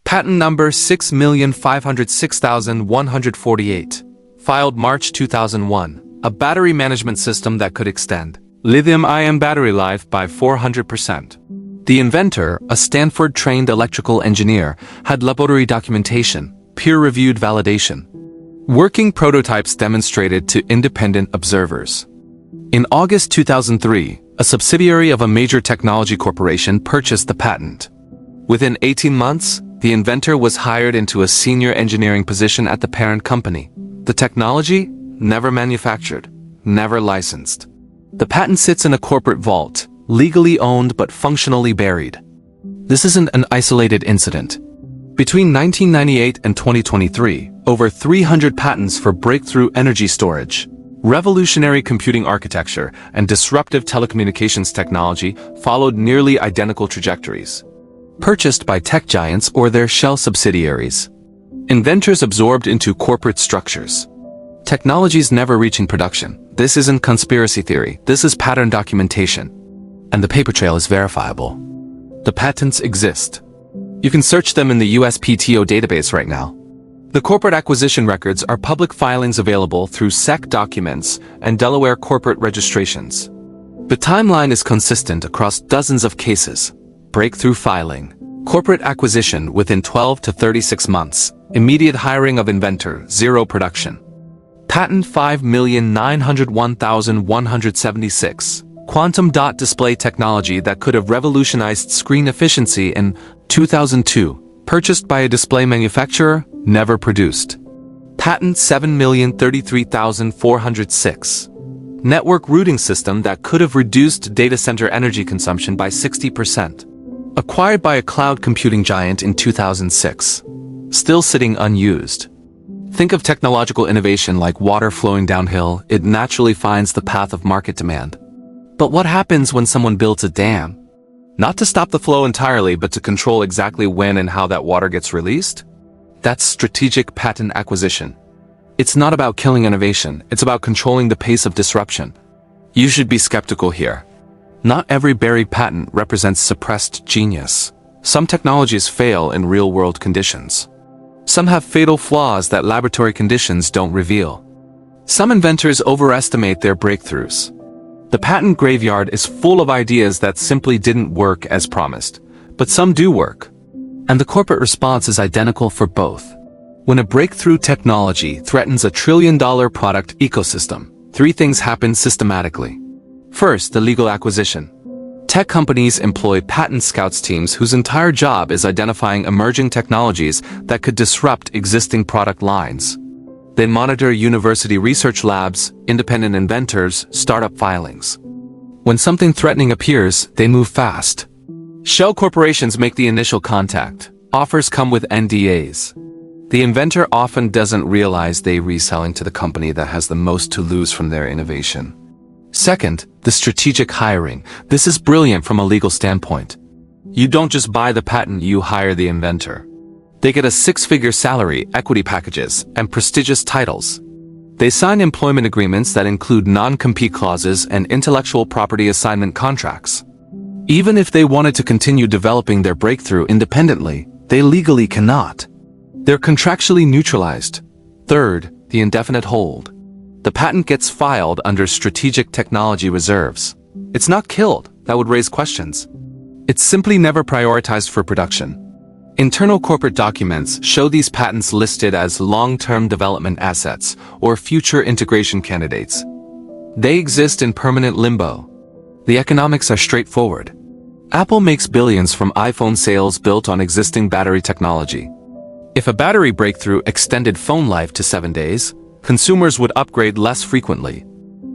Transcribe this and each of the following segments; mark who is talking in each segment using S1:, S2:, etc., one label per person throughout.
S1: Patent number 6,506,148. Filed March 2001. A battery management system that could extend lithium-ion battery life by 400%. The inventor, a Stanford-trained electrical engineer, had laboratory documentation, peer-reviewed validation. Working prototypes demonstrated to independent observers. In August 2003, a subsidiary of a major technology corporation purchased the patent. Within 18 months, the inventor was hired into a senior engineering position at the parent company. The technology? Never manufactured, never licensed. The patent sits in a corporate vault, legally owned but functionally buried. This isn't an isolated incident. Between 1998 and 2023, over 300 patents for breakthrough energy storage, revolutionary computing architecture, and disruptive telecommunications technology followed nearly identical trajectories. Purchased by tech giants or their shell subsidiaries. Inventors absorbed into corporate structures. Technologies never reaching production. This isn't conspiracy theory, this is pattern documentation. And the paper trail is verifiable. The patents exist. You can search them in the USPTO database right now. The corporate acquisition records are public filings available through SEC documents and Delaware corporate registrations. The timeline is consistent across dozens of cases. Breakthrough filing. Corporate acquisition within 12 to 36 months. Immediate hiring of inventor, zero production. Patent 5,901,176. Quantum dot display technology that could have revolutionized screen efficiency in 2002. Purchased by a display manufacturer, never produced. Patent 7,033,406. Network routing system that could have reduced data center energy consumption by 60%. Acquired by a cloud computing giant in 2006. Still sitting unused. Think of technological innovation like water flowing downhill, it naturally finds the path of market demand. But what happens when someone builds a dam? Not to stop the flow entirely, but to control exactly when and how that water gets released? That's strategic patent acquisition. It's not about killing innovation, it's about controlling the pace of disruption. You should be skeptical here. Not every buried patent represents suppressed genius. Some technologies fail in real-world conditions. Some have fatal flaws that laboratory conditions don't reveal. Some inventors overestimate their breakthroughs. The patent graveyard is full of ideas that simply didn't work as promised, but some do work. And the corporate response is identical for both. When a breakthrough technology threatens a trillion-dollar product ecosystem, three things happen systematically. First, the legal acquisition. Tech companies employ patent scouts teams whose entire job is identifying emerging technologies that could disrupt existing product lines. They monitor university research labs, independent inventors, startup filings. When something threatening appears, they move fast. Shell corporations make the initial contact. Offers come with NDAs. The inventor often doesn't realize they're reselling to the company that has the most to lose from their innovation. Second, the strategic hiring. This is brilliant from a legal standpoint. You don't just buy the patent, you hire the inventor. They get a six-figure salary, equity packages, and prestigious titles. They sign employment agreements that include non-compete clauses and intellectual property assignment contracts. Even if they wanted to continue developing their breakthrough independently, they legally cannot. They're contractually neutralized. Third, the indefinite hold. The patent gets filed under strategic technology reserves. It's not killed, that would raise questions. It's simply never prioritized for production. Internal corporate documents show these patents listed as long-term development assets or future integration candidates. They exist in permanent limbo. The economics are straightforward. Apple makes billions from iPhone sales built on existing battery technology. If a battery breakthrough extended phone life to 7 days, consumers would upgrade less frequently.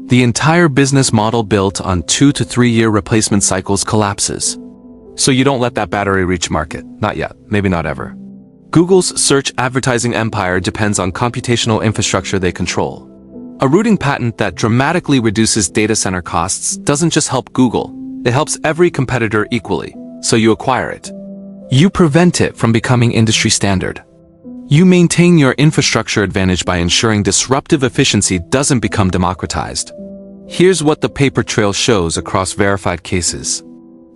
S1: The entire business model built on 2 to 3 year replacement cycles collapses. So you don't let that battery reach market. Not yet, maybe not ever. Google's search advertising empire depends on computational infrastructure they control. A routing patent that dramatically reduces data center costs doesn't just help Google, it helps every competitor equally, so you acquire it. You prevent it from becoming industry standard. You maintain your infrastructure advantage by ensuring disruptive efficiency doesn't become democratized. Here's what the paper trail shows across verified cases.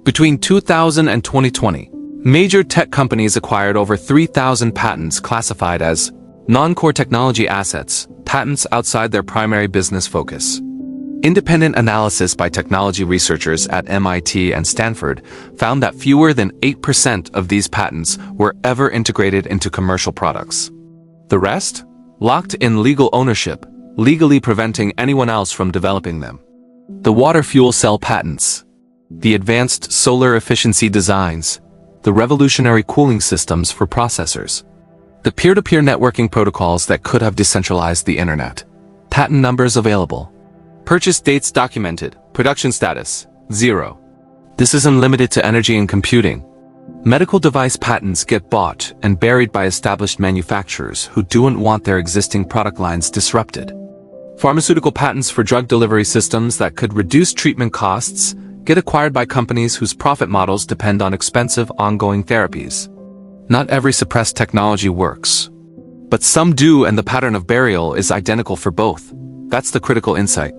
S1: Between 2000 and 2020, Major tech companies acquired over 3,000 patents classified as non-core technology assets, patents outside their primary business focus. Independent analysis by technology researchers at MIT and Stanford found that fewer than 8% of these patents were ever integrated into commercial products. The rest? Locked in legal ownership, legally preventing anyone else from developing them. The water fuel cell patents, the advanced solar efficiency designs, the revolutionary cooling systems for processors, the peer-to-peer networking protocols that could have decentralized the internet. Patent numbers available. Purchase dates documented. Production status, 0. This isn't limited to energy and computing. Medical device patents get bought and buried by established manufacturers who don't want their existing product lines disrupted. Pharmaceutical patents for drug delivery systems that could reduce treatment costs get acquired by companies whose profit models depend on expensive ongoing therapies. Not every suppressed technology works. But some do, and the pattern of burial is identical for both. That's the critical insight.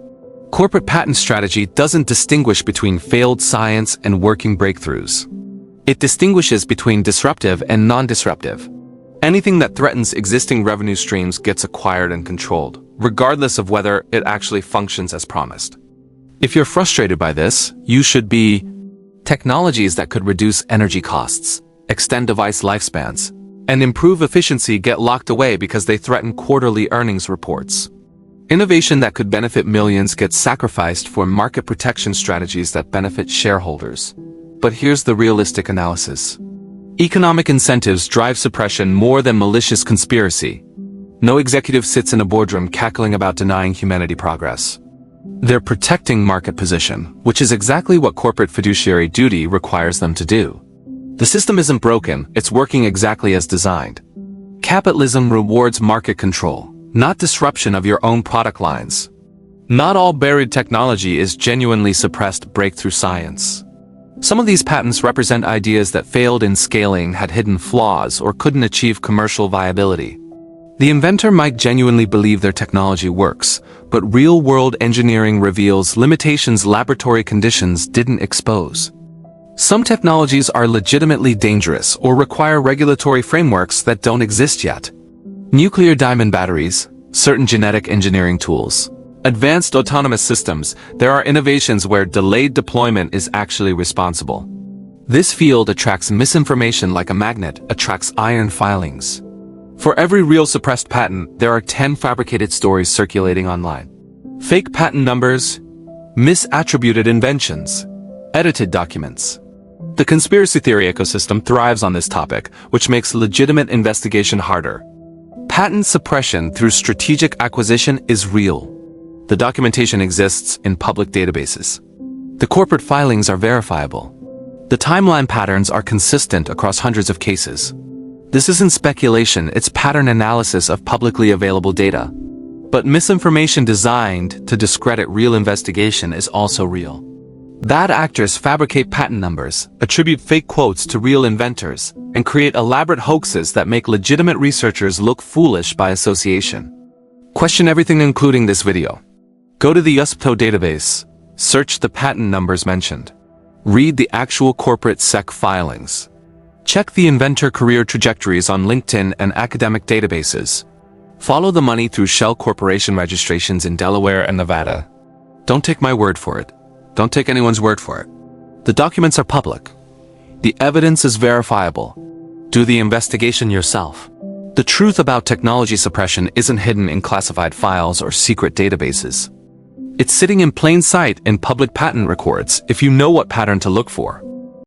S1: Corporate patent strategy doesn't distinguish between failed science and working breakthroughs. It distinguishes between disruptive and non-disruptive. Anything that threatens existing revenue streams gets acquired and controlled, regardless of whether it actually functions as promised. If you're frustrated by this, you should be. Technologies that could reduce energy costs, extend device lifespans, and improve efficiency get locked away because they threaten quarterly earnings reports. Innovation that could benefit millions gets sacrificed for market protection strategies that benefit shareholders. But here's the realistic analysis. Economic incentives drive suppression more than malicious conspiracy. No executive sits in a boardroom cackling about denying humanity progress. They're protecting market position, which is exactly what corporate fiduciary duty requires them to do. The system isn't broken, it's working exactly as designed. Capitalism rewards market control, not disruption of your own product lines. Not all buried technology is genuinely suppressed breakthrough science. Some of these patents represent ideas that failed in scaling, had hidden flaws, or couldn't achieve commercial viability. The inventor might genuinely believe their technology works, but real-world engineering reveals limitations laboratory conditions didn't expose. Some technologies are legitimately dangerous or require regulatory frameworks that don't exist yet. Nuclear diamond batteries, certain genetic engineering tools, advanced autonomous systems, there are innovations where delayed deployment is actually responsible. This field attracts misinformation like a magnet attracts iron filings. For every real suppressed patent, there are 10 fabricated stories circulating online. Fake patent numbers, misattributed inventions, edited documents. The conspiracy theory ecosystem thrives on this topic, which makes legitimate investigation harder. Patent suppression through strategic acquisition is real. The documentation exists in public databases. The corporate filings are verifiable. The timeline patterns are consistent across hundreds of cases. This isn't speculation, it's pattern analysis of publicly available data. But misinformation designed to discredit real investigation is also real. Bad actors fabricate patent numbers, attribute fake quotes to real inventors, and create elaborate hoaxes that make legitimate researchers look foolish by association. Question everything including this video. Go to the USPTO database, search the patent numbers mentioned. Read the actual corporate SEC filings. Check the inventor career trajectories on LinkedIn and academic databases. Follow the money through Shell Corporation registrations in Delaware and Nevada. Don't take my word for it. Don't take anyone's word for it. The documents are public. The evidence is verifiable. Do the investigation yourself. The truth about technology suppression isn't hidden in classified files or secret databases. It's sitting in plain sight in public patent records if you know what pattern to look for.